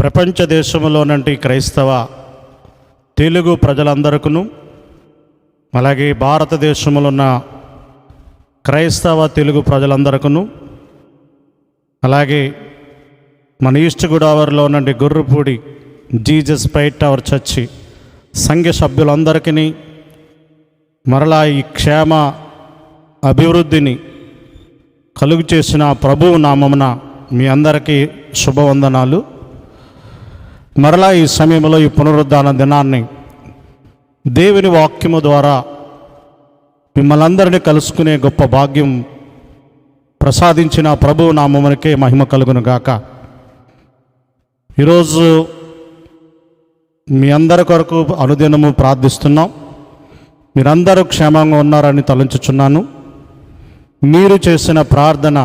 ప్రపంచ దేశంలోనంటి క్రైస్తవ తెలుగు ప్రజలందరికీ, అలాగే భారతదేశంలో ఉన్న క్రైస్తవ తెలుగు ప్రజలందరికీ, అలాగే మన ఈస్ట్ గోదావరిలో నుండి గుర్రుపూడి జీసస్ క్రైస్ట్ టవర్ చర్చి సంఘ సభ్యులందరికీ మరలా ఈ క్షేమ అభివృద్ధిని కలుగు చేసిన ప్రభువు నామమున మీ అందరికీ శుభవందనాలు. మరలా ఈ సమయంలో ఈ పునరుద్ధాన దినాన్ని దేవుని వాక్యము ద్వారా మిమ్మల్ని అందరినీ కలుసుకునే గొప్ప భాగ్యం ప్రసాదించిన ప్రభువు నామమునకే మహిమ కలుగును గాక. ఈరోజు మీ అందరి కొరకు అనుదినము ప్రార్థిస్తున్నాం. మీరందరూ క్షేమంగా ఉన్నారని తలంచుచున్నాను. మీరు చేసిన ప్రార్థన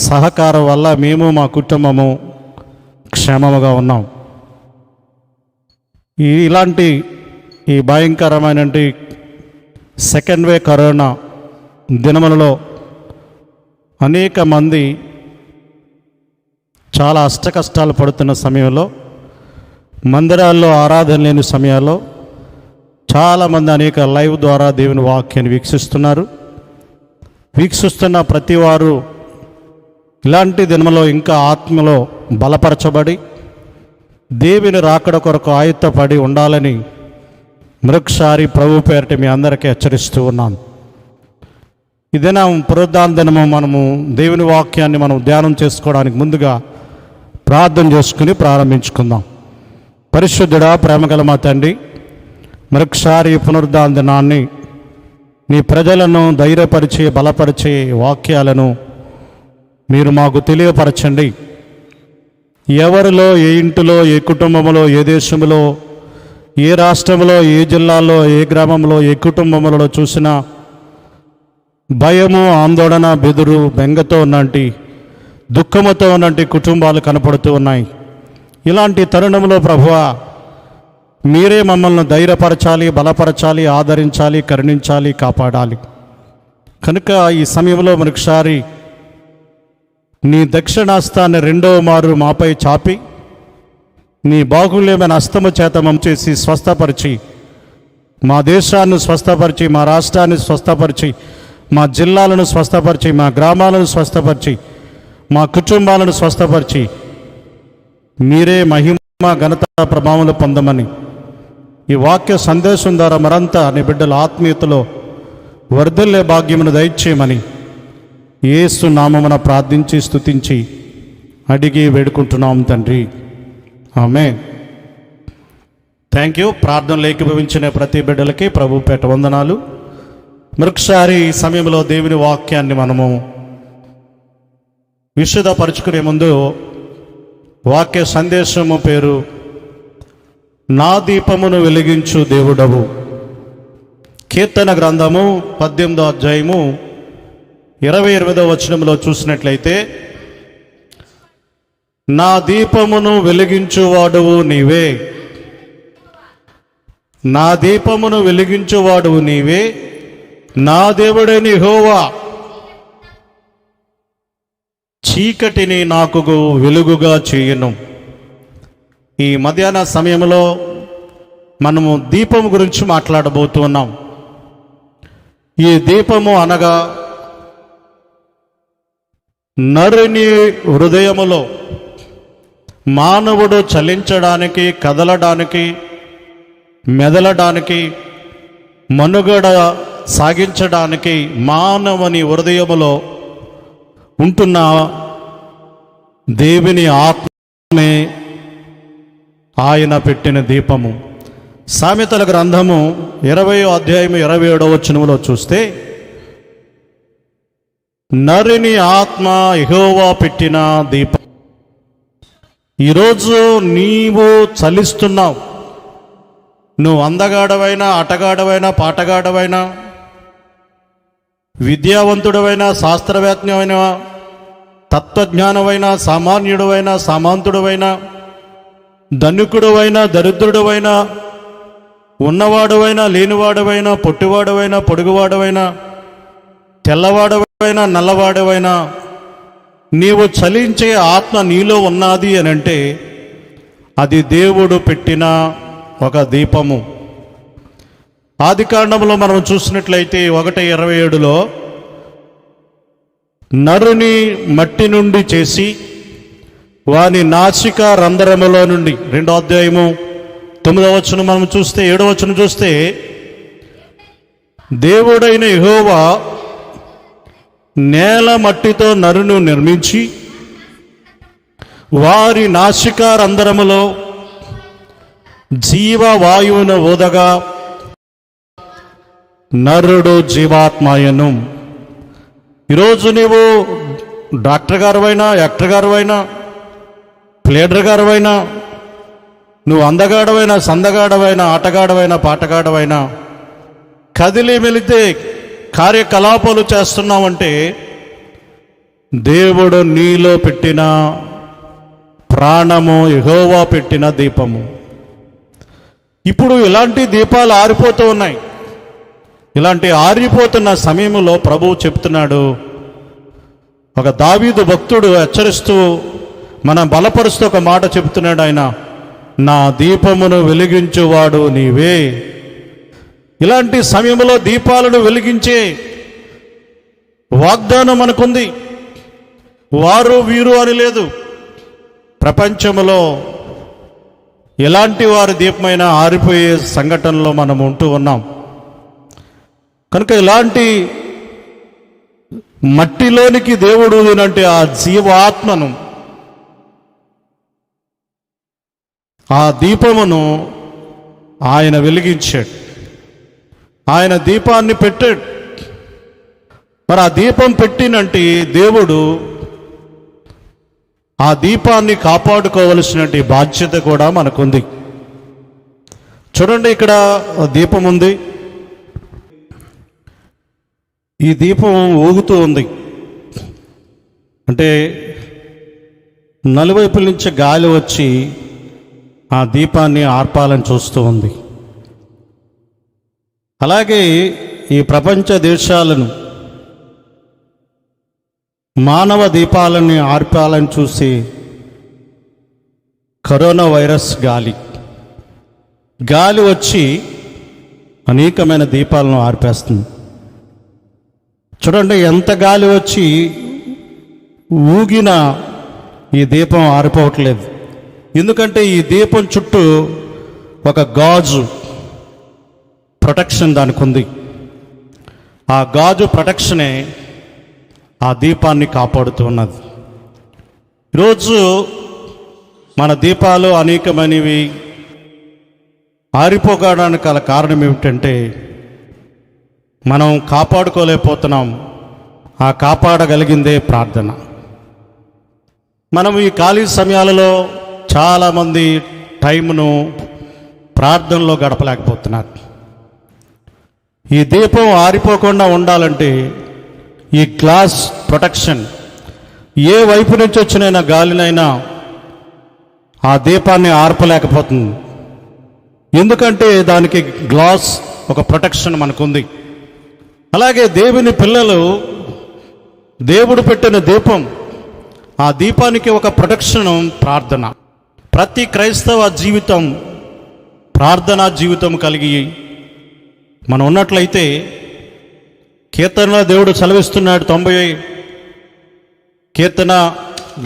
సహకారం వల్ల మేము మా కుటుంబము క్షేమముగా ఉన్నాం. ఇలాంటి ఈ భయంకరమైన సెకండ్ వే కరోనా దినములలో అనేక మంది చాలా అష్టకష్టాలు పడుతున్న సమయంలో, మందిరాల్లో ఆరాధన లేని సమయాల్లో చాలామంది అనేక లైవ్ ద్వారా దేవుని వాక్యాన్ని వీక్షిస్తున్నారు. వీక్షిస్తున్న ప్రతి వారు ఇలాంటి దినములో ఇంకా ఆత్మలో బలపరచబడి దేవుని రాకడ కొరకు ఆయుత్తపడి ఉండాలని మరొకసారి ప్రభు పేరిట మీ అందరికీ హెచ్చరిస్తూ ఉన్నాను. ఈ దినం పునరుద్ధాన దినము మనము దేవుని వాక్యాన్ని మనం ధ్యానం చేసుకోవడానికి ముందుగా ప్రార్థన చేసుకుని ప్రారంభించుకుందాం. పరిశుద్ధుడా, ప్రేమగల మా తండ్రి, మరొకసారి పునరుద్ధాన దినాన్ని నీ ప్రజలను ధైర్యపరిచే బలపరిచే వాక్యాలను మీరు మాకు తెలియపరచండి. ఎవరిలో, ఏ ఇంటిలో, ఏ కుటుంబంలో, ఏ దేశంలో, ఏ రాష్ట్రంలో, ఏ జిల్లాలో, ఏ గ్రామంలో, ఏ కుటుంబంలో చూసినా భయము, ఆందోళన, బెదురు, బెంగతో ఉన్నంటి, దుఃఖముతో ఉన్నంటి కుటుంబాలు కనపడుతూ ఉన్నాయి. ఇలాంటి తరుణంలో ప్రభువా, మీరే మమ్మల్ని ధైర్యపరచాలి, బలపరచాలి, ఆదరించాలి, కరుణించాలి, కాపాడాలి. కనుక ఈ సమయంలో మరొకసారి నీ దక్షిణాస్తాన్ని రెండవ మారు మాపై చాపి నీ బాగుల్యమైన హస్తము చేత చేసి స్వస్థపరిచి, మా దేశాన్ని స్వస్థపరిచి, మా రాష్ట్రాన్ని స్వస్థపరిచి, మా జిల్లాలను స్వస్థపరిచి, మా గ్రామాలను స్వస్థపరిచి, మా కుటుంబాలను స్వస్థపరిచి మీరే మహిమ, ఘనత, ప్రభావములు పొందమని ఈ వాక్య సందేశం ద్వారా మరంతా నీ బిడ్డల ఆత్మీయతలో వర్ధిల్లే భాగ్యమును దయచేయమని యేసు నామమున ప్రార్థించి స్తుతించి అడిగి వేడుకుంటున్నాం తండ్రి, ఆమేన్. Thank you. ప్రార్థనలు ఏకీభవించిన ప్రతి బిడ్డలకి ప్రభు పేట వందనాలు. మరొకసారి ఈ సమయంలో దేవుని వాక్యాన్ని మనము విశుద్ధపరుచుకునే ముందు వాక్య సందేశము పేరు నా దీపమును వెలిగించు దేవుడవు. కీర్తన గ్రంథము 18వ అధ్యాయము 28వ వచనంలో చూసినట్లయితే, నా దీపమును వెలిగించువాడువు నీవే, నా దీపమును వెలిగించువాడువు నీవే, నా దేవుడైన యెహోవా చీకటిని నాకు వెలుగుగా చేయును. ఈ మధ్యాహ్న సమయంలో మనము దీపం గురించి మాట్లాడబోతున్నాం. ఈ దీపము అనగా నరుని హృదయములో మానవుడు చలించడానికి, కదలడానికి, మెదలడానికి, మనుగడ సాగించడానికి మానవుని హృదయములో ఉంటున్న దేవుని ఆత్మే ఆయన పెట్టిన దీపము. సామెతల గ్రంథము 20వ అధ్యాయం 27వ వచనములో చూస్తే, నరుని ఆత్మ యెహోవా పెట్టిన దీపం. ఈరోజు నీవు చలిస్తున్నావు. నువ్వు అందగాడవైనా, ఆటగాడవైనా, పాటగాడవైనా, విద్యావంతుడవైనా, శాస్త్రవేత్తమైనా, తత్వజ్ఞానమైనా, సామాన్యుడవైనా, సామంతుడవైనా, ధనికుడవైనా, దరిద్రుడవైనా, ఉన్నవాడవైనా, లేనివాడవైనా, పొట్టివాడవైనా, పొడుగువాడవైనా, తెల్లవాడవైనా, నల్లవాడవైనా, నీవు చలించే ఆత్మ నీలో ఉన్నది అని అంటే అది దేవుడు పెట్టిన ఒక దీపము. ఆదికాండంలో మనం చూసినట్లయితే 1:27లో నరుని మట్టి నుండి చేసి వాని నాసిక రంధ్రములో నుండి, 2వ అధ్యాయము 9వ వచనం మనం చూస్తే, 7వ వచనం చూస్తే, దేవుడైన యెహోవా నేల మట్టితో నరును నిర్మించి వారి నాసిక రంధ్రములో జీవవాయువును ఊదగా నరుడు జీవాత్మాయను. ఈరోజు నీవు డాక్టర్ గారువైనా, యాక్టర్ గారువైనా, ప్లేడర్ గారువైనా, నువ్వు అందగాడవైనా, సందగాడవైనా, ఆటగాడవైనా, పాటగాడవైనా, కదిలి మెలితే కార్యకలాపాలు చేస్తున్నావంటే దేవుడు నీలో పెట్టిన ప్రాణము, యెహోవా పెట్టిన దీపము. ఇప్పుడు ఇలాంటి దీపాలు ఆరిపోతూ ఉన్నాయి. ఇలాంటి ఆరిపోతున్న సమయంలో ప్రభువు చెప్తున్నాడు, ఒక దావీదు భక్తుడు హెచ్చరిస్తూ, మనం బలపరుస్తూ ఒక మాట చెప్తున్నాడు. ఆయన, నా దీపమును వెలిగించువాడు నీవే. ఇలాంటి సమయంలో దీపాలను వెలిగించే వాగ్దానం మనకుంది. వారు వీరు అని లేదు. ప్రపంచంలో ఎలాంటి వారి దీపమైనా ఆరిపోయే సంఘటనలో మనం ఉంటూ ఉన్నాం. కనుక ఇలాంటి మట్టిలోనికి దేవుడు ఊదినంటే ఆ జీవాత్మను, ఆ దీపమును ఆయన వెలిగించాడు. ఆయన దీపాన్ని పెట్టాడు. మరి ఆ దీపం పెట్టినంటే దేవుడు ఆ దీపాన్ని కాపాడుకోవలసినటువంటి బాధ్యత కూడా మనకుంది. చూడండి, ఇక్కడ దీపం ఉంది. ఈ దీపం ఊగుతూ ఉంది. అంటే నలువైపుల నుంచి గాలి వచ్చి ఆ దీపాన్ని ఆర్పాలని చూస్తూ ఉంది. అలాగే ఈ ప్రపంచ దేశాలను, మానవ దీపాలని ఆర్పాలని చూసి కరోనా వైరస్ గాలి వచ్చి అనేకమైన దీపాలను ఆర్పేస్తుంది. చూడండి, ఎంత గాలి వచ్చి ఊగినా ఈ దీపం ఆరిపోవట్లేదు. ఎందుకంటే ఈ దీపం చుట్టూ ఒక గాజు ప్రొటెక్షన్ దానికి ఉంది. ఆ గాజు ప్రొటెక్షనే ఆ దీపాన్ని కాపాడుతూ ఉన్నది. ఈరోజు మన దీపాలు అనేకమైనవి ఆరిపోవడానికి గల కారణం ఏమిటంటే మనం కాపాడుకోలేకపోతున్నాం. ఆ కాపాడగలిగిందే ప్రార్థన. మనం ఈ ఖాళీ సమయాలలో చాలామంది టైంను ప్రార్థనలో గడపలేకపోతున్నారు. ఈ దీపం ఆరిపోకుండా ఉండాలంటే ఈ గ్లాస్ ప్రొటెక్షన్, ఏ వైపు నుంచి వచ్చినైనా గాలినైనా ఆ దీపాన్ని ఆర్పలేకపోతుంది. ఎందుకంటే దానికి గ్లాస్ ఒక ప్రొటెక్షన్ మనకుంది. అలాగే దేవుని పిల్లలు, దేవుడు పెట్టిన దీపం, ఆ దీపానికి ఒక ప్రొటెక్షన్ ప్రార్థన. ప్రతి క్రైస్తవ జీవితం ప్రార్థనా జీవితం కలిగి మనం ఉన్నట్లయితే, కీర్తనలో దేవుడు సెలవిస్తున్నాడు. 90 కీర్తన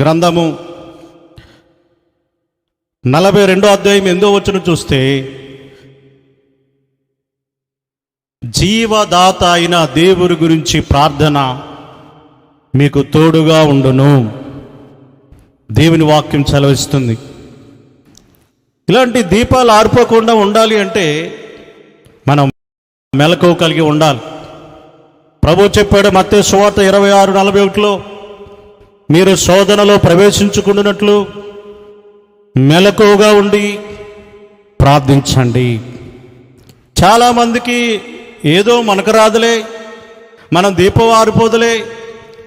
గ్రంథము 42వ అధ్యాయం 8వ వచనం చూస్తే, జీవదాత అయిన దేవుని గురించి ప్రార్థన మీకు తోడుగా ఉండును. దేవుని వాక్యం సెలవిస్తుంది. ఇలాంటి దీపాలు ఆరిపోకుండా ఉండాలి అంటే మనం మెలకువ కలిగి ఉండాలి. ప్రభు చెప్పాడు మత్తయి సువార్త 26:41లో, మీరు శోధనలో ప్రవేశించుకున్నట్లు మెలకువగా ఉండి ప్రార్థించండి. చాలామందికి ఏదో మనకు రాదులే, మనం దీపం ఆరిపోదులే,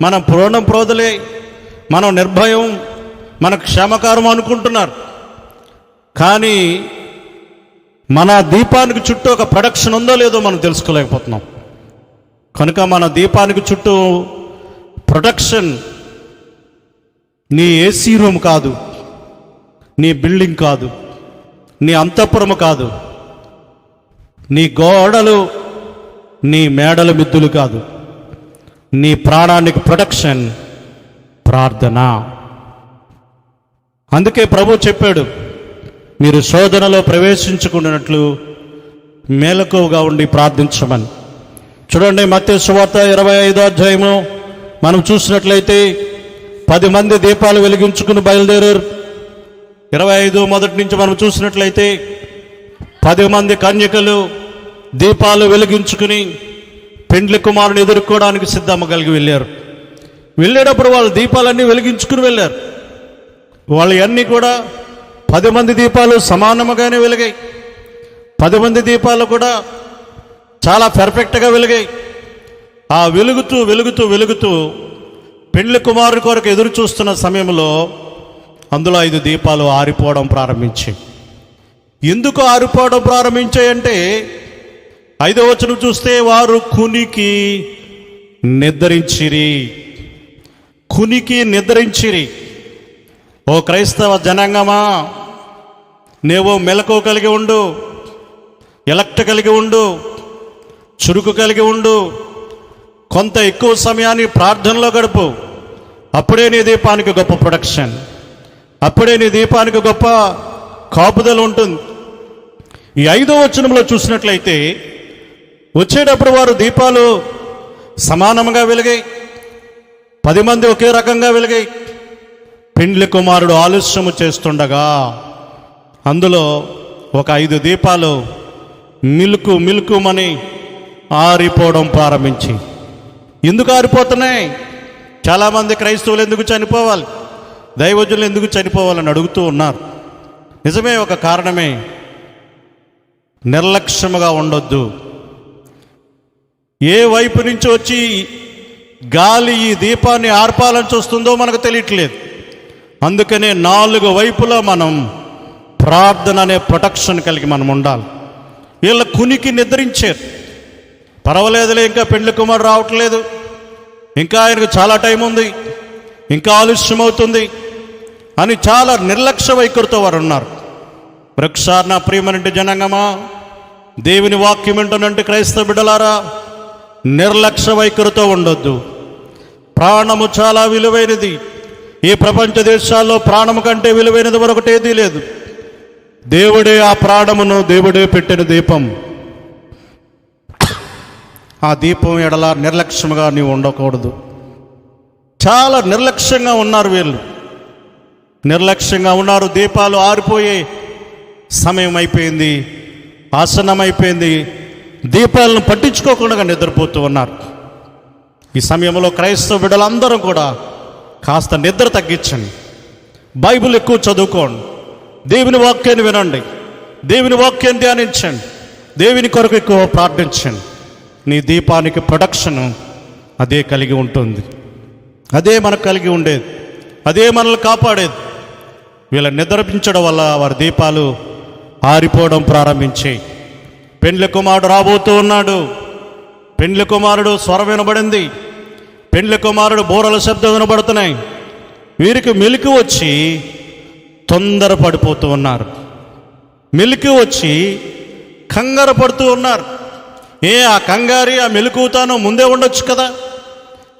మనం పూర్ణం ప్రోదలే, మనం నిర్భయం, మన క్షేమకారం అనుకుంటున్నారు. కానీ మన దీపానికి చుట్టూ ఒక ప్రొటెక్షన్ ఉందో లేదో మనం తెలుసుకోలేకపోతున్నాం. కనుక మన దీపానికి చుట్టూ ప్రొటెక్షన్ నీ ఏసీ రూమ్ కాదు, నీ బిల్డింగ్ కాదు, నీ అంతఃపురము కాదు, నీ గోడలు, నీ మేడల మిద్దులు కాదు. నీ ప్రాణానికి ప్రొటెక్షన్ ప్రార్థన. అందుకే ప్రభు చెప్పాడు, మీరు శోధనలో ప్రవేశించుకున్నట్లు మెలకువగా ఉండి ప్రార్థించమని. చూడండి, మత్తయి సువార్త 25వ అధ్యాయము మనం చూసినట్లయితే 10 మంది దీపాలు వెలిగించుకుని బయలుదేరారు. 25 మొదటి నుంచి మనం చూసినట్లయితే 10 మంది కన్యకలు దీపాలు వెలిగించుకుని పెండ్లి కుమారుని ఎదుర్కోవడానికి సిద్ధమ్మ కలిగి వెళ్ళారు. వెళ్ళేటప్పుడు వాళ్ళు దీపాలన్నీ వెలిగించుకుని వెళ్ళారు. వాళ్ళు అన్నీ కూడా 10 మంది దీపాలు సమానముగానే వెలిగాయి. 10 మంది దీపాలు కూడా చాలా పర్ఫెక్ట్గా వెలిగాయి. ఆ వెలుగుతూ వెలుగుతూ వెలుగుతూ పెండ్లి కుమారుని కొరకు ఎదురు చూస్తున్న సమయంలో అందులో 5 దీపాలు ఆరిపోవడం ప్రారంభించాయి. ఎందుకు ఆరిపోవడం ప్రారంభించాయంటే 5వ వచనం చూస్తే, వారు కునికి నిద్రించిరి. కునికి నిద్రించిరి. ఓ క్రైస్తవ జనాంగమా, నీవు మెలకు కలిగి ఉండు, ఎలక్ట్ కలిగి ఉండు, చురుకు కలిగి ఉండు. కొంత ఎక్కువ సమయాన్ని ప్రార్థనలో గడుపు. అప్పుడే నీ దీపానికి గొప్ప ప్రొడక్షన్, అప్పుడే నీ దీపానికి గొప్ప కాపుదల ఉంటుంది. ఈ 5వ వచనంలో చూసినట్లయితే, వచ్చేటప్పుడు వారు దీపాలు సమానంగా వెలిగాయి. 10 మంది ఒకే రకంగా వెలిగాయి. పెండ్లి కుమారుడు ఆలస్యము చేస్తుండగా అందులో ఒక 5 దీపాలు మిలుకుమని ఆరిపోవడం ప్రారంభించి. ఎందుకు ఆరిపోతున్నాయి? చాలామంది క్రైస్తవులు ఎందుకు చనిపోవాలి, దైవజనులు ఎందుకు చనిపోవాలని అడుగుతూ ఉన్నారు. నిజమే, ఒక కారణమే, నిర్లక్ష్యముగా ఉండొద్దు. ఏ వైపు నుంచి వచ్చి గాలి ఈ దీపాన్ని ఆర్పాలని చూస్తుందో మనకు తెలియట్లేదు. అందుకనే 4 వైపులా మనం ప్రార్థన అనే ప్రొటెక్షన్ కలిగి మనం ఉండాలి. వీళ్ళ కునికి నిద్రించారు. పర్వాలేదులే, ఇంకా పెండ్లి కుమారుడు రావట్లేదు, ఇంకా ఆయనకు చాలా టైం ఉంది, ఇంకా ఆలస్యం అవుతుంది అని చాలా నిర్లక్ష్య వైఖరితో వారు ఉన్నారు. వృక్షార్ నా ప్రియమనంటే జనాంగమా, దేవుని వాక్యం ఏంటనంటే క్రైస్తవ బిడ్డలారా, నిర్లక్ష్య వైఖరితో ఉండొద్దు. ప్రాణము చాలా విలువైనది. ఈ ప్రపంచ దేశాల్లో ప్రాణము కంటే విలువైనది మరొకటేదీ లేదు. దేవుడే ఆ ప్రాణమును, దేవుడే పెట్టిన దీపం. ఆ దీపం ఎడల నిర్లక్ష్యంగా నీవు ఉండకూడదు. చాలా నిర్లక్ష్యంగా ఉన్నారు వీళ్ళు, నిర్లక్ష్యంగా ఉన్నారు. దీపాలు ఆరిపోయే సమయం అయిపోయింది, ఆసన్నమైపోయింది. దీపాలను పట్టించుకోకుండా నిద్రపోతూ ఉన్నారు. ఈ సమయంలో క్రైస్తవ బిడ్డలందరూ కూడా కాస్త నిద్ర తగ్గించండి, బైబిల్ ఎక్కువ చదువుకోండి, దేవుని వాక్యాన్ని వినండి, దేవుని వాక్యాన్ని ధ్యానించండి, దేవుని కొరకు ఎక్కువ ప్రార్థించండి. నీ దీపానికి ప్రొటెక్షన్ అదే కలిగి ఉంటుంది. అదే మనకు కలిగి ఉండేది, అదే మనల్ని కాపాడేది. వీళ్ళ నిద్రించడం వల్ల వారి దీపాలు ఆరిపోవడం ప్రారంభించాయి. పెండ్లి కుమారుడు రాబోతూ ఉన్నాడు. పెండ్లి కుమారుడు స్వరం వినబడింది. పెండ్లి కుమారుడు బూరల శబ్దం వినబడుతున్నాయి. వీరికి మెలికి వచ్చి తొందర పడిపోతూ ఉన్నారు. మెలికి వచ్చి కంగారు పడుతూ ఉన్నారు. ఆ కంగారి, ఆ మెలకువతాను ముందే ఉండొచ్చు కదా.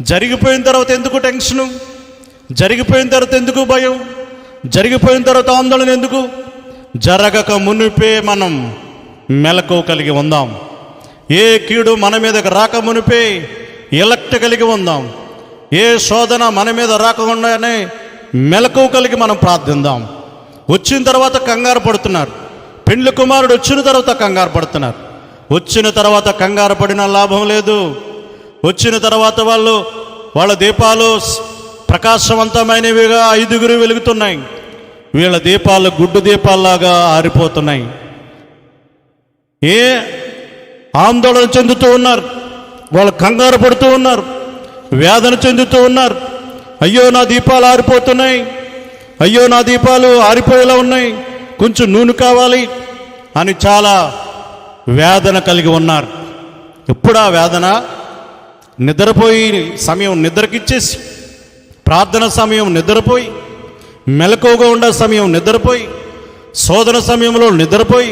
జరిగిపోయిన తర్వాత ఎందుకు టెన్షను, జరిగిపోయిన తర్వాత ఎందుకు భయం, జరిగిపోయిన తర్వాత ఆందోళన ఎందుకు? జరగక మునిపే మనం మెలకువ కలిగి ఉందాం. ఏ కీడు మన మీదకి రాక మునిపే ఎలక్ట్ కలిగి ఉందాం. ఏ శోధన మన మీద రాకుండానే మెలకువ కలిగి మనం ప్రార్థిద్దాం. వచ్చిన తర్వాత కంగారు పడుతున్నారు. పెండ్లి కుమారుడు వచ్చిన తర్వాత కంగారు పడుతున్నారు. వచ్చిన తర్వాత కంగారు పడిన లాభం లేదు. వచ్చిన తర్వాత వాళ్ళ దీపాలు ప్రకాశవంతమైనవిగా 5 వెలుగుతున్నాయి. వీళ్ళ దీపాలు గుడ్డు దీపాల్లాగా ఆరిపోతున్నాయి. ఆందోళన చెందుతూ ఉన్నారు, వాళ్ళు కంగారు పడుతూ ఉన్నారు, వేదన చెందుతూ ఉన్నారు. అయ్యో నా దీపాలు ఆరిపోతున్నాయి, అయ్యో నా దీపాలు ఆరిపోయేలా ఉన్నాయి, కొంచెం నూనె కావాలి అని చాలా వేదన కలిగి ఉన్నారు. ఎప్పుడా వేదన? నిద్రపోయి సమయం నిద్రకిచ్చేసి, ప్రార్థన సమయం నిద్రపోయి మెలకువగా ఉండే సమయం నిద్రపోయి, శోధన సమయంలో నిద్రపోయి,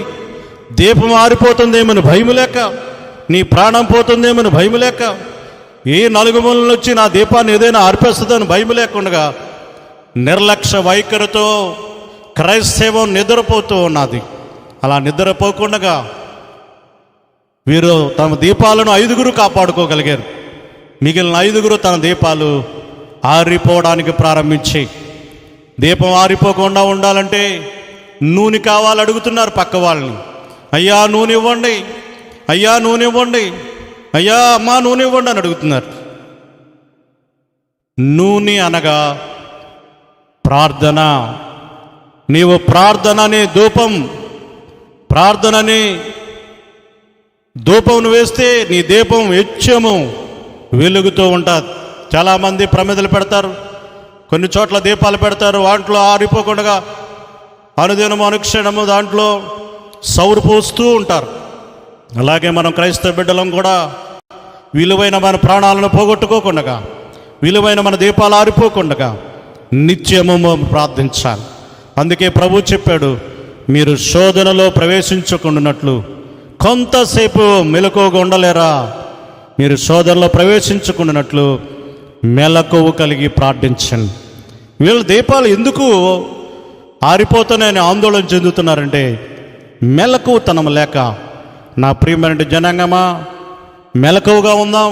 దీపం ఆరిపోతుందేమని భయం లేక, నీ ప్రాణం పోతుందేమని భయం లేక, ఏ నలుగుమూల వచ్చి నా దీపాన్ని ఏదైనా ఆర్పేస్తుందని భయం లేకుండా నిర్లక్ష్య వైఖరితో క్రైస్తవం నిద్రపోతూ ఉన్నది. అలా నిద్రపోకుండా వీరు తమ దీపాలను 5 కాపాడుకోగలిగారు. మిగిలిన 5 తన దీపాలు ఆరిపోవడానికి ప్రారంభించి, దీపం ఆరిపోకుండా ఉండాలంటే నూనె కావాలి అడుగుతున్నారు పక్క వాళ్ళని. అయ్యా నూనె ఇవ్వండి, అయ్యా నూనె ఇవ్వండి, అయ్యా అమ్మా నూనె ఇవ్వండి అని అడుగుతున్నారు. నూనె అనగా ప్రార్థన. నీవు ప్రార్థనని ధూపం, ప్రార్థనని ధూపంను వేస్తే నీ దీపం వెచ్చము వెలుగుతూ ఉంటుంది. చాలామంది ప్రమిదలు పెడతారు, కొన్ని చోట్ల దీపాలు పెడతారు, వాటిలో ఆరిపోకుండా అనుదినము అనుక్షణము దాంట్లో సౌరు పోస్తూ ఉంటారు. అలాగే మనం క్రైస్తవ బిడ్డలం కూడా విలువైన మన ప్రాణాలను పోగొట్టుకోకుండా, విలువైన మన దీపాలు ఆరిపోకుండా నిత్యము ప్రార్థించాలి. అందుకే ప్రభు చెప్పాడు, మీరు శోధనలో ప్రవేశించకుండానట్లు కొంతసేపు మెలకువగా ఉండలేరా? మీరు శోధనలో ప్రవేశించకుండానట్లు మెలకువ కలిగి ప్రార్థించండి. వీళ్ళ దీపాలు ఎందుకు ఆరిపోతున్నాయని ఆందోళన చెందుతున్నారంటే మెలకువతనం లేక. నా ప్రియమైన జనాంగమా, మెలకువగా ఉందాం,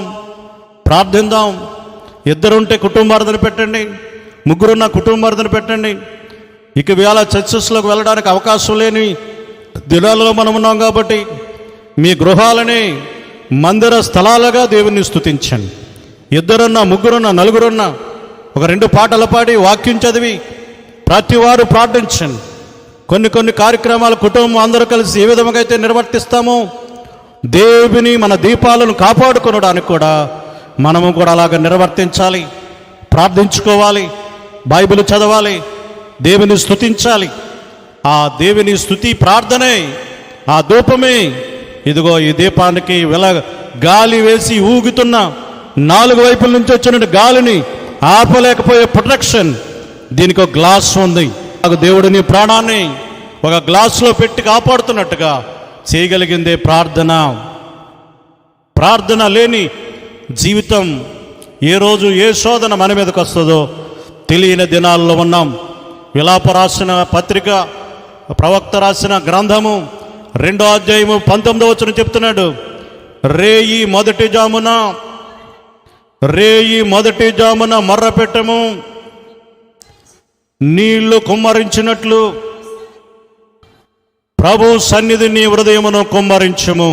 ప్రార్థిద్దాం. 2 ఉంటే కుటుంబార్థన పెట్టండి, 3 ఉన్న కుటుంబార్థన పెట్టండి. ఇక వేళ చర్చెస్లోకి వెళ్ళడానికి అవకాశం లేని దినాలలో మనం ఉన్నాం కాబట్టి మీ గృహాలని మందిర స్థలాలుగా దేవుని స్తుతించండి. 2 ఉన్నా, 3 ఉన్నా, 4 ఉన్నా ఒక 2 పాటలు పాడి వాక్యం చదివి ప్రతి వారు ప్రార్థించండి. కొన్ని కార్యక్రమాలు కుటుంబం అందరూ కలిసి ఏ విధంగా అయితే నిర్వర్తిస్తామో దేవుని మన దీపాలను కాపాడుకొనడానికి కూడా మనము కూడా అలాగ నిర్వర్తించాలి. ప్రార్థించుకోవాలి, బైబిల్ చదవాలి, దేవుని స్తుతించాలి. ఆ దేవుని స్తుతి ప్రార్థనే, ఆ ధూపమే ఇదిగో ఈ దీపానికి గాలి వేసి ఊగుతున్న 4 వైపుల నుంచి వచ్చిన గాలిని ఆపలేకపోయే ప్రొటెక్షన్ దీనికి ఒక గ్లాస్ ఉంది. దేవుడిని ప్రాణాన్ని ఒక గ్లాసులో పెట్టి కాపాడుతున్నట్టుగా చేయగలిగిందే ప్రార్థన. ప్రార్థన లేని జీవితం ఏ రోజు ఏ శోధన మన మీదకి వస్తుందో తెలియని దినాల్లో ఉన్నాం. విలాప రాసిన పత్రిక, ప్రవక్త రాసిన గ్రంథము 2వ అధ్యాయము 19వ వచనం చెప్తున్నాడు, రేయి మొదటి జామున మర్ర పెట్టము, నీళ్లు కుమ్మరించినట్లు ప్రభు సన్నిధి నీ హృదయమును కుమ్మరించము.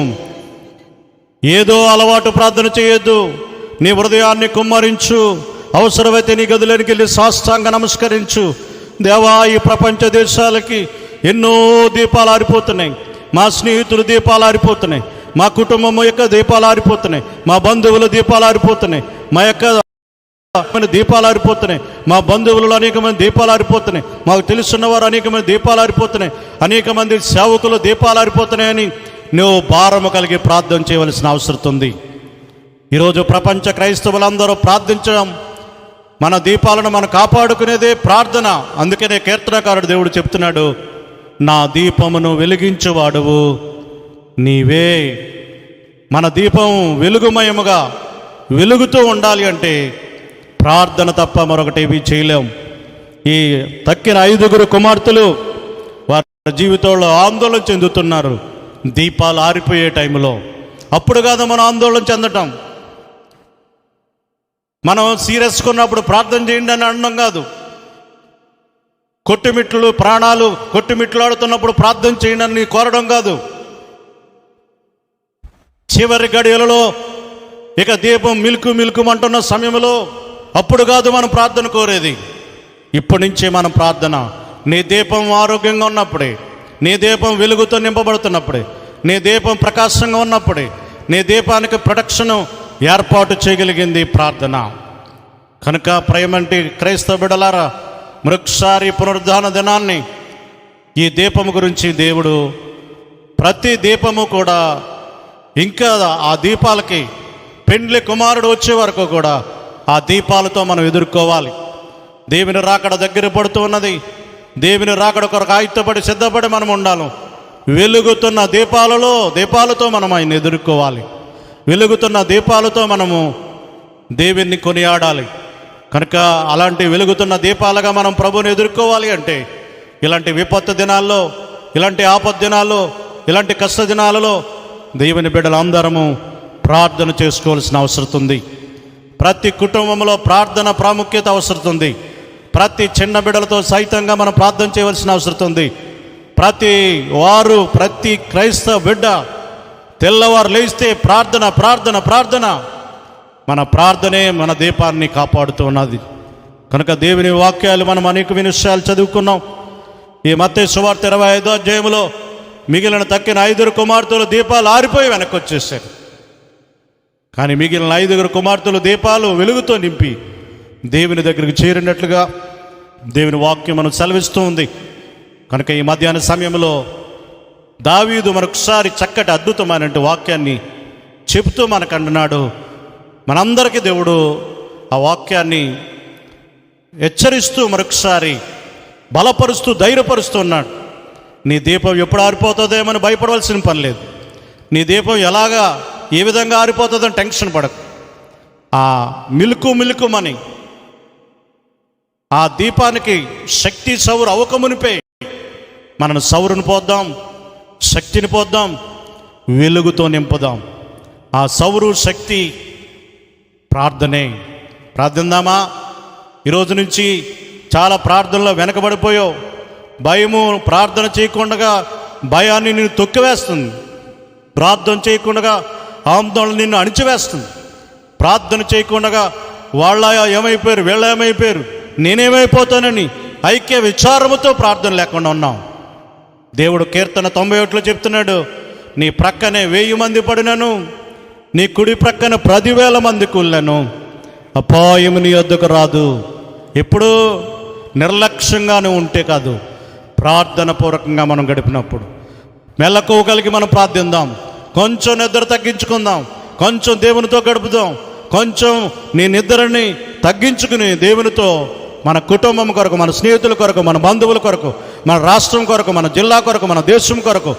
ఏదో అలవాటు ప్రార్థన చేయొద్దు, నీ హృదయాన్ని కుమ్మరించు. అవసరమైతే నీ గదిలోనికి వెళ్ళి సాష్టాంగ నమస్కరించు. దేవా, ఈ ప్రపంచ దేశాలకి ఎన్నో దీపాలు ఆరిపోతున్నాయి, మా స్నేహితులు దీపాలు ఆరిపోతున్నాయి, మా కుటుంబం యొక్క దీపాలు ఆరిపోతున్నాయి, మా బంధువుల దీపాలు ఆరిపోతున్నాయి, మా యొక్క దీపాలు ఆరిపోతున్నాయి, మా బంధువులలో అనేక మంది దీపాలు ఆరిపోతున్నాయి, మాకు తెలుసున్నవారు అనేక మంది దీపాలు ఆరిపోతున్నాయి, అనేక మంది సేవకులు దీపాలు ఆరిపోతున్నాయని నువ్వు భారము కలిగి ప్రార్థన చేయవలసిన అవసరం ఉంది. ఈరోజు ప్రపంచ క్రైస్తవులందరూ ప్రార్థించడం, మన దీపాలను మనం కాపాడుకునేదే ప్రార్థన. అందుకనే కీర్తనకారుడు దేవుడు చెప్తున్నాడు, నా దీపమును వెలిగించువాడువు నీవే. మన దీపం వెలుగుమయముగా వెలుగుతూ ఉండాలి అంటే ప్రార్థన తప్ప మరొకటి ఏమీ చేయలేం. ఈ తక్కిన 5 కుమార్తెలు వారి జీవితంలో ఆందోళన చెందుతున్నారు దీపాలు ఆరిపోయే టైంలో. అప్పుడు కాదు మనం ఆందోళన చెందటం. మనం సీరియస్గా ఉన్నప్పుడు ప్రార్థన చేయండి అని అనడం కాదు. ప్రాణాలు కొట్టుమిట్లాడుతున్నప్పుడు ప్రార్థన చేయండి అని కోరడం కాదు. చివరి గడియలలో ఇక దీపం మిల్కుమంటున్న సమయంలో అప్పుడు కాదు మనం ప్రార్థన కోరేది. ఇప్పటి నుంచే మనం ప్రార్థన. నీ దీపం ఆరోగ్యంగా ఉన్నప్పుడే, నీ దీపం వెలుగుతో నింపబడుతున్నప్పుడే, నీ దీపం ప్రకాశంగా ఉన్నప్పుడే, నీ దీపానికి ప్రొటెక్షన్ ఏర్పాటు చేయగలిగింది ప్రార్థన. కనుక ప్రేమంటి క్రైస్తవ బిడ్డలారా, మరొకసారి పునరుద్ధాన దినాన్ని ఈ దీపము గురించి దేవుడు ప్రతి దీపము కూడా ఇంకా ఆ దీపాలకి పెండ్లి కుమారుడు వచ్చే వరకు కూడా ఆ దీపాలతో మనం ఎదుర్కోవాలి. దేవుని రాకడ దగ్గర పడుతూ ఉన్నది. దేవుని రాకడ కొరకు ఆయుత్తపడి సిద్ధపడి మనం ఉండాలి. వెలుగుతున్న దీపాలతో మనం ఆయన ఎదుర్కోవాలి. వెలుగుతున్న దీపాలతో మనము దేవుణ్ణి కొనియాడాలి. కనుక అలాంటి వెలుగుతున్న దీపాలుగా మనం ప్రభువుని ఎదుర్కోవాలి అంటే ఇలాంటి విపత్తు దినాల్లో, ఇలాంటి ఆపద దినాల్లో, ఇలాంటి కష్ట దినాలలో దేవుని బిడ్డలందరము ప్రార్థన చేసుకోవాల్సిన అవసరం ఉంది. ప్రతి కుటుంబంలో ప్రార్థన ప్రాముఖ్యత అవసరం ఉంది. ప్రతి చిన్న బిడ్డలతో సైతంగా మనం ప్రార్థన చేయవలసిన అవసరం ఉంది. ప్రతి క్రైస్తవ బిడ్డ తెల్లవారు లేస్తే ప్రార్థన ప్రార్థన ప్రార్థన. మన ప్రార్థనే మన దీపాన్ని కాపాడుతూ ఉన్నది. కనుక దేవుని వాక్యాలు మనం అనేక విషయాలు చదువుకున్నాం. ఈ మత్తయి సువార్త 25వ అధ్యాయంలో మిగిలిన తక్కిన 5 కుమార్తెలు దీపాలు ఆరిపోయి వెనక్కి వచ్చేసారు. కానీ మిగిలిన 5 కుమార్తెలు దీపాలు వెలుగుతో నింపి దేవుని దగ్గరికి చేరినట్లుగా దేవుని వాక్యం మనం సెలవిస్తూ ఉంది. కనుక ఈ మధ్యాహ్న సమయంలో దావీదు మరొకసారి చక్కటి అద్భుతమైన వాక్యాన్ని చెబుతూ మనకు అంటున్నాడు. మనందరికీ దేవుడు ఆ వాక్యాన్ని హెచ్చరిస్తూ మరొకసారి బలపరుస్తూ ధైర్యపరుస్తూ ఉన్నాడు. నీ దీపం ఎప్పుడు ఆరిపోతుందేమని భయపడవలసిన పని లేదు. నీ దీపం ఏ విధంగా ఆరిపోతుందని టెన్షన్ పడకు. ఆ మిలుకుమని ఆ దీపానికి శక్తి సౌరు అవకమునిపై మనం సౌరుని పోద్దాం, శక్తిని పోద్దాం, వెలుగుతో నింపుదాం. ఆ సౌరు శక్తి ప్రార్థనే. ప్రార్థిద్దామా? ఈరోజు నుంచి చాలా ప్రార్థనలో వెనకబడిపోయావు. భయము ప్రార్థన చేయకుండా భయాన్ని నిన్ను తొక్కివేస్తుంది. ప్రార్థన చేయకుండా ఆందోళన నిన్ను అణిచివేస్తుంది. ప్రార్థన చేయకుండా వాళ్ళ ఏమైపోయారు, వీళ్ళ ఏమైపోయారు, నేనేమైపోతానని ఐక్య విచారముతో ప్రార్థన లేకుండా ఉన్నాం. దేవుడు కీర్తన 91లో చెప్తున్నాడు, నీ ప్రక్కనే 1000 మంది పడినను, నీ కుడి ప్రక్కన 10,000 మంది కూలను, అపాయము నీ వద్దకు రాదు. ఎప్పుడు నిర్లక్ష్యంగానే ఉంటే కాదు, ప్రార్థన పూర్వకంగా మనం గడిపినప్పుడు మెల్లకోగలిగి మనం ప్రార్థిద్దాం. కొంచెం నిద్ర తగ్గించుకుందాం, కొంచెం దేవునితో గడుపుదాం. కొంచెం నీ నిద్రని తగ్గించుకుని దేవునితో మన కుటుంబం కొరకు, మన స్నేహితుల కొరకు, మన బంధువుల కొరకు, మన రాష్ట్రం కొరకు, మన జిల్లా కొరకు, మన దేశం కొరకు,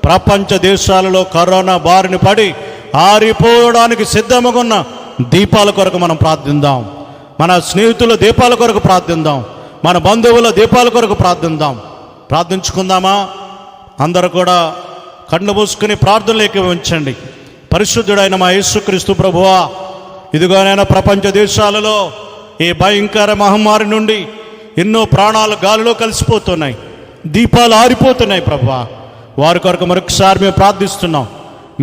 ప్రపంచ దేశాలలో కరోనా బారిన పడి ఆరిపోవడానికి సిద్ధంగా ఉన్న దీపాల కొరకు మనం ప్రార్థిద్దాం. మన స్నేహితుల దీపాల కొరకు ప్రార్థిద్దాం. మన బంధువుల దీపాల కొరకు ప్రార్థిద్దాం. ప్రార్థించుకుందామా? అందరూ కూడా కన్ను మూసుకుని ప్రార్థనలోకి ఉంచండి. పరిశుద్ధుడైన మా యేసుక్రీస్తు ప్రభువా, ఇదిగోనైనా ప్రపంచ దేశాలలో ఈ భయంకర మహమ్మారి నుండి ఎన్నో ప్రాణాలు గాలిలో కలిసిపోతున్నాయి, దీపాలు ఆరిపోతున్నాయి. ప్రభువా, వారి కొరకు మరొకసారి మేము ప్రార్థిస్తున్నాం.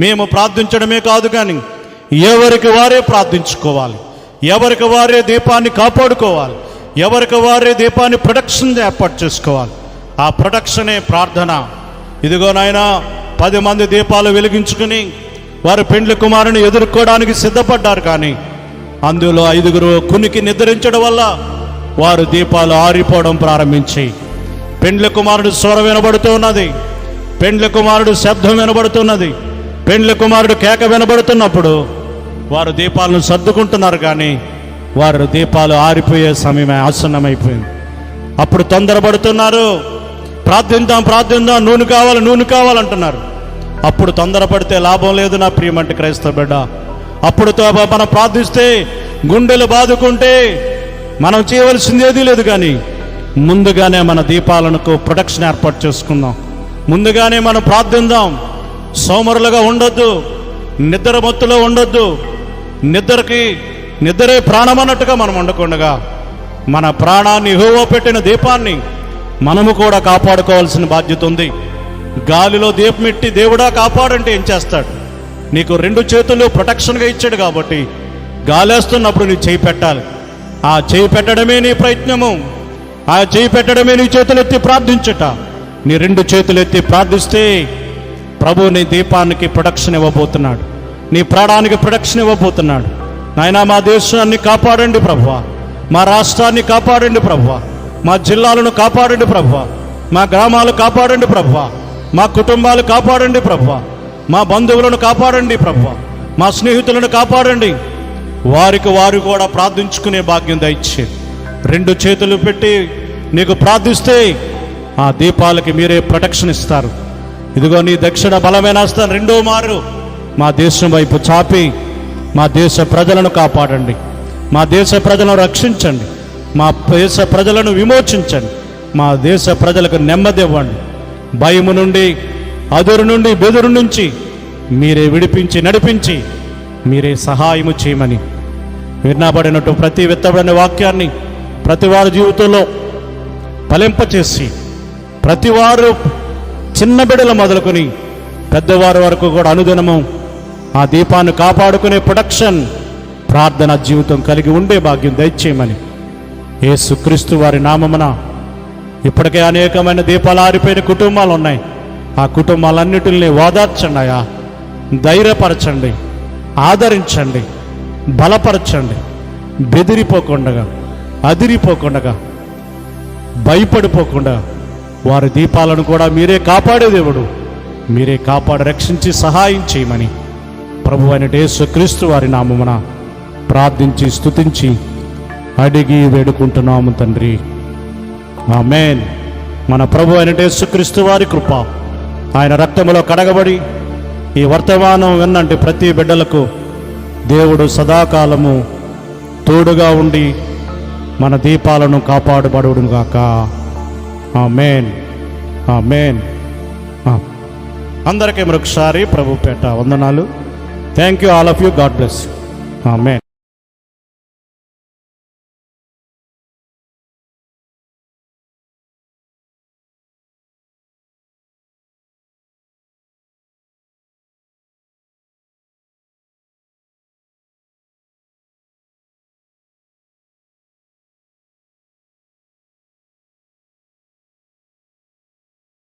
మేము ప్రార్థించడమే కాదు కానీ ఎవరికి వారే ప్రార్థించుకోవాలి, ఎవరికి వారే దీపాన్ని కాపాడుకోవాలి, ఎవరికి వారే దీపాన్ని ప్రొటెక్షన్ ఏర్పాటు చేసుకోవాలి. ఆ ప్రొటెక్షనే ప్రార్థన. ఇదిగో నాయనా, 10 మంది దీపాలు వెలిగించుకుని వారు పెండ్లి కుమారుని ఎదుర్కోవడానికి సిద్ధపడ్డారు. కానీ అందులో 5 కునికి నిద్రించడం వల్ల వారు దీపాలు ఆరిపోవడం ప్రారంభించి, పెండ్లి కుమారుడు స్వరం వినబడుతూ ఉన్నది, పెండ్లి కుమారుడు శబ్దం వినబడుతున్నది, పెండ్లి కుమారుడు కేక వినబడుతున్నప్పుడు వారు దీపాలను సర్దుకుంటున్నారు. కానీ వారు దీపాలు ఆరిపోయే సమయం ఆసన్నమైపోయింది. అప్పుడు తొందరపడుతున్నారు. ప్రార్థిద్దాం ప్రార్థిద్దాం, నూనె కావాలంటున్నారు. అప్పుడు తొందరపడితే లాభం లేదు నా ప్రియమంటి క్రైస్తవ బిడ్డ. అప్పుడు మనం ప్రార్థిస్తే, గుండెలు బాదుకుంటే మనం చేయవలసింది ఏదీ లేదు. కానీ ముందుగానే మన దీపాలకు ప్రొటెక్షన్ ఏర్పాటు చేసుకుందాం. ముందుగానే మనం ప్రార్థిద్దాం. సోమరులుగా ఉండొద్దు, నిద్ర మత్తులో ఉండొద్దు. నిద్రే ప్రాణం అన్నట్టుగా మనం ఉండకుండా మన ప్రాణాన్ని యెహోవా పెట్టిన దీపాన్ని మనము కూడా కాపాడుకోవాల్సిన బాధ్యత ఉంది. గాలిలో దీపం పెట్టి దేవుడా కాపాడంటే ఏం చేస్తాడు? నీకు 2 చేతులు ప్రొటెక్షన్గా ఇచ్చాడు. కాబట్టి గాలేస్తున్నప్పుడు నీ చేయి పెట్టాలి. ఆ చేయి పెట్టడమే నీ ప్రయత్నము. ఆ చేయి పెట్టడమే నీ చేతులు ఎత్తి ప్రార్థించుట. నీ 2 చేతులు ఎత్తి ప్రార్థిస్తే ప్రభు నీ దీపానికి ప్రొటెక్షన్ ఇవ్వబోతున్నాడు, నీ ప్రాణానికి ప్రొటెక్షన్ ఇవ్వబోతున్నాడు. నాయనా, మా దేశాన్ని కాపాడండి ప్రభువా, మా రాష్ట్రాన్ని కాపాడండి ప్రభువా, మా జిల్లాలను కాపాడండి ప్రభువా, మా గ్రామాలు కాపాడండి ప్రభువా, మా కుటుంబాలు కాపాడండి ప్రభువా, మా బంధువులను కాపాడండి ప్రభువా, మా స్నేహితులను కాపాడండి. వారు కూడా ప్రార్థించుకునే భాగ్యం దయచేయండి. 2 చేతులు పెట్టి నీకు ప్రార్థిస్తే ఆ దీపాలకి మీరే ప్రొటెక్షన్ ఇస్తారు. ఇదిగో నీ దక్షిణ బలమైన హస్తం 2వ మారు మా దేశం వైపు చాపి మా దేశ ప్రజలను కాపాడండి, మా దేశ ప్రజలను రక్షించండి, మా దేశ ప్రజలను విమోచించండి, మా దేశ ప్రజలకు నెమ్మది ఇవ్వండి. భయము నుండి, అదురు నుండి, బెదురు నుంచి మీరే విడిపించి నడిపించి మీరే సహాయము చేయమని విన్నబడినట్టు ప్రతి విత్తబడిన వాక్యాన్ని ప్రతి వారి జీవితంలో ఫలింపచేసి ప్రతి వారు చిన్న బిడ్డలు మొదలుకొని పెద్దవారి వరకు కూడా అనుదినము ఆ దీపాన్ని కాపాడుకునే ప్రొటెక్షన్ ప్రార్థన జీవితం కలిగి ఉండే భాగ్యం దయచేయమని యేసుక్రీస్తు వారి నామమున ఇప్పటికే అనేకమైన దీపాలు ఆరిపోయిన కుటుంబాలు ఉన్నాయి. ఆ కుటుంబాలన్నిటిని ఓదార్చండి అయ్యా, ధైర్యపరచండి, ఆదరించండి, బలపరచండి. బెదిరిపోకుండా, అదిరిపోకుండా, భయపడిపోకుండా వారి దీపాలను కూడా మీరే కాపాడే దేవుడు, మీరే కాపాడి రక్షించి సహాయం చేయమని ప్రభు అయిన యేసుక్రీస్తు వారి నామమున ప్రార్థించి స్తుతించి అడిగి వేడుకుంటున్నాము తండ్రి, ఆమేన్. మన ప్రభు అయిన యేసుక్రీస్తు వారి కృప, ఆయన రక్తములో కడగబడి ఈ వర్తమానం విన్నంటి ప్రతి బిడ్డలకు దేవుడు సదాకాలము తోడుగా ఉండి మన దీపాలను కాపాడబడును గాక. ఆమేన్, ఆమేన్. అందరికీ మరొకసారి ప్రభు పేట వందనాలు. Thank you all of you. God bless. Amen.